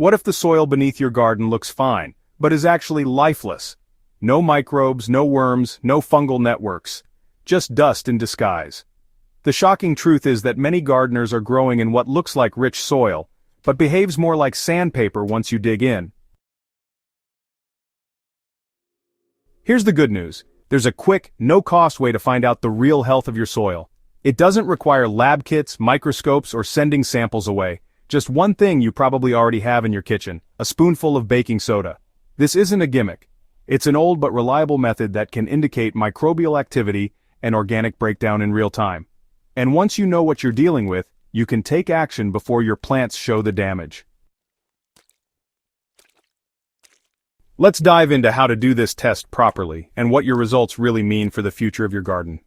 What if the soil beneath your garden looks fine, but is actually lifeless? No microbes, no worms, no fungal networks. Just dust in disguise. The shocking truth is that many gardeners are growing in what looks like rich soil, but behaves more like sandpaper once you dig in. Here's the good news. There's a quick, no-cost way to find out the real health of your soil. It doesn't require lab kits, microscopes, or sending samples away. Just one thing you probably already have in your kitchen: a spoonful of baking soda. This isn't a gimmick. It's an old but reliable method that can indicate microbial activity and organic breakdown in real time. And once you know what you're dealing with, you can take action before your plants show the damage. Let's dive into how to do this test properly and what your results really mean for the future of your garden.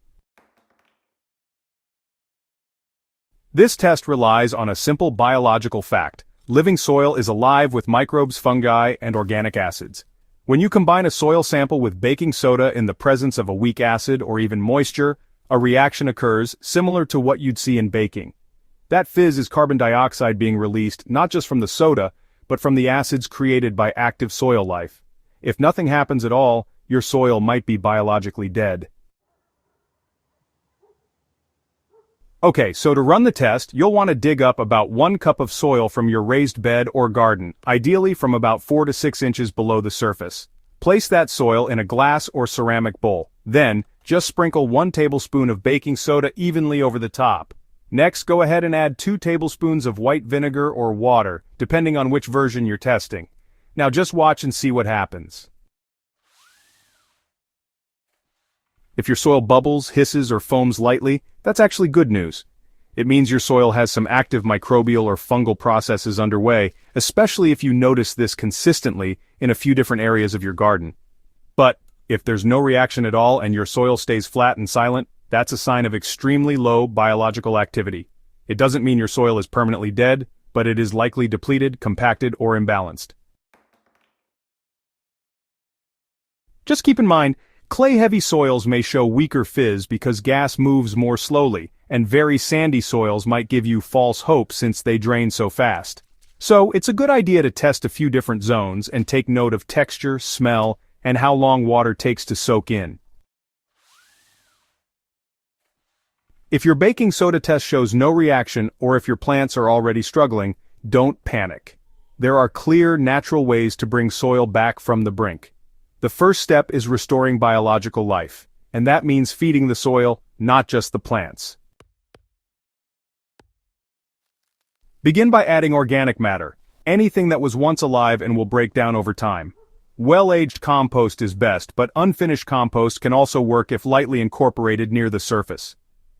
This test relies on a simple biological fact. Living soil is alive with microbes, fungi, and organic acids. When you combine a soil sample with baking soda in the presence of a weak acid or even moisture, a reaction occurs similar to what you'd see in baking. That fizz is carbon dioxide being released not just from the soda, but from the acids created by active soil life. If nothing happens at all, your soil might be biologically dead. Okay, so to run the test, you'll want to dig up about 1 cup of soil from your raised bed or garden, ideally from about 4 to 6 inches below the surface. Place that soil in a glass or ceramic bowl. Then, just sprinkle 1 tablespoon of baking soda evenly over the top. Next, go ahead and add 2 tablespoons of white vinegar or water, depending on which version you're testing. Now just watch and see what happens. If your soil bubbles, hisses, or foams lightly, that's actually good news. It means your soil has some active microbial or fungal processes underway, especially if you notice this consistently in a few different areas of your garden. But if there's no reaction at all and your soil stays flat and silent, that's a sign of extremely low biological activity. It doesn't mean your soil is permanently dead, but it is likely depleted, compacted, or imbalanced. Just keep in mind, clay-heavy soils may show weaker fizz because gas moves more slowly, and very sandy soils might give you false hope since they drain so fast. So, it's a good idea to test a few different zones and take note of texture, smell, and how long water takes to soak in. If your baking soda test shows no reaction, or if your plants are already struggling, don't panic. There are clear, natural ways to bring soil back from the brink. The first step is restoring biological life, and that means feeding the soil, not just the plants. Begin by adding organic matter, anything that was once alive and will break down over time. Well-aged compost is best, but unfinished compost can also work if lightly incorporated near the surface.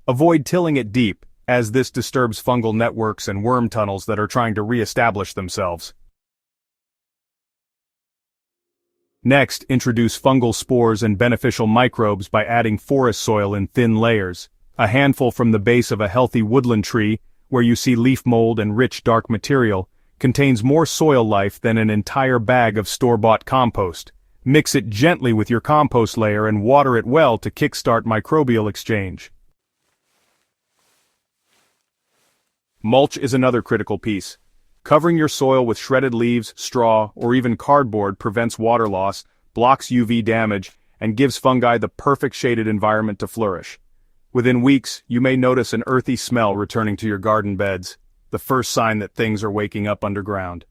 Avoid tilling it deep, as this disturbs fungal networks and worm tunnels that are trying to re-establish themselves. Next, introduce fungal spores and beneficial microbes by adding forest soil in thin layers. A handful from the base of a healthy woodland tree, where you see leaf mold and rich dark material, contains more soil life than an entire bag of store-bought compost. Mix it gently with your compost layer and water it well to kickstart microbial exchange. Mulch is another critical piece. Covering your soil with shredded leaves, straw, or even cardboard prevents water loss, blocks UV damage, and gives fungi the perfect shaded environment to flourish. Within weeks, you may notice an earthy smell returning to your garden beds, the first sign that things are waking up underground.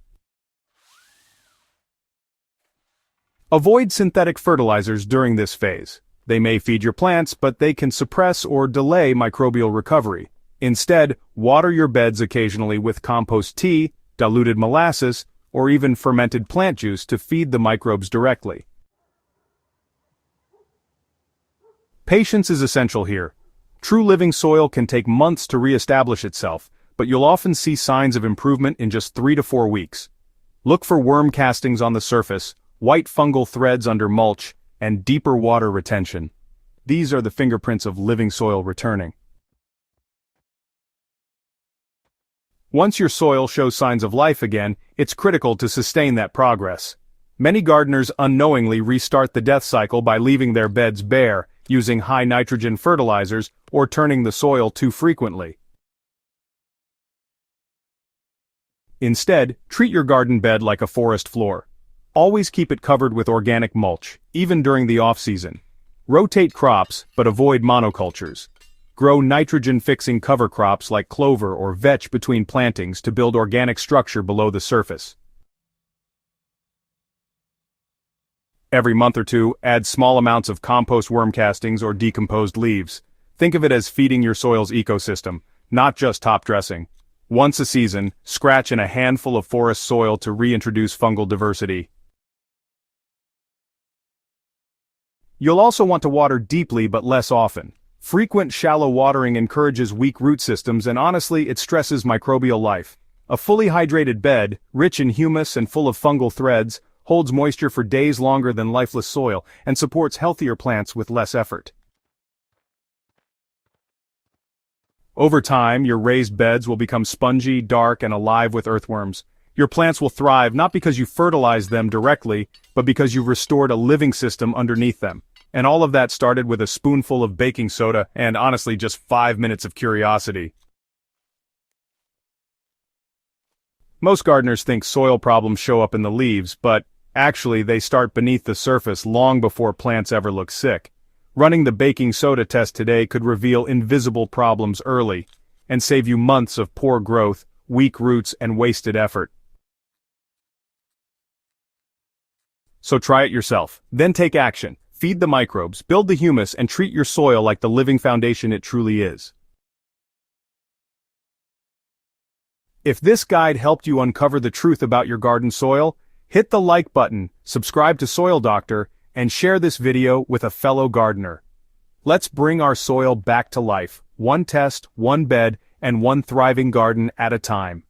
Avoid synthetic fertilizers during this phase. They may feed your plants, but they can suppress or delay microbial recovery. Instead, water your beds occasionally with compost tea, diluted molasses, or even fermented plant juice to feed the microbes directly. Patience is essential here. True living soil can take months to re-establish itself, but you'll often see signs of improvement in just 3 to 4 weeks. Look for worm castings on the surface, white fungal threads under mulch, and deeper water retention. These are the fingerprints of living soil returning. Once your soil shows signs of life again, it's critical to sustain that progress. Many gardeners unknowingly restart the death cycle by leaving their beds bare, using high nitrogen fertilizers, or turning the soil too frequently. Instead, treat your garden bed like a forest floor. Always keep it covered with organic mulch, even during the off-season. Rotate crops, but avoid monocultures. Grow nitrogen-fixing cover crops like clover or vetch between plantings to build organic structure below the surface. Every month or two, add small amounts of compost worm castings or decomposed leaves. Think of it as feeding your soil's ecosystem, not just top dressing. Once a season, scratch in a handful of forest soil to reintroduce fungal diversity. You'll also want to water deeply but less often. Frequent shallow watering encourages weak root systems and honestly it stresses microbial life. A fully hydrated bed, rich in humus and full of fungal threads, holds moisture for days longer than lifeless soil and supports healthier plants with less effort. Over time, your raised beds will become spongy, dark, and alive with earthworms. Your plants will thrive not because you fertilized them directly, but because you've restored a living system underneath them. And all of that started with a spoonful of baking soda and honestly just 5 minutes of curiosity. Most gardeners think soil problems show up in the leaves, but actually they start beneath the surface long before plants ever look sick. Running the baking soda test today could reveal invisible problems early and save you months of poor growth, weak roots, and wasted effort. So try it yourself, then take action. Feed the microbes, build the humus, and treat your soil like the living foundation it truly is. If this guide helped you uncover the truth about your garden soil, hit the like button, subscribe to Soil Doctor, and share this video with a fellow gardener. Let's bring our soil back to life, one test, one bed, and one thriving garden at a time.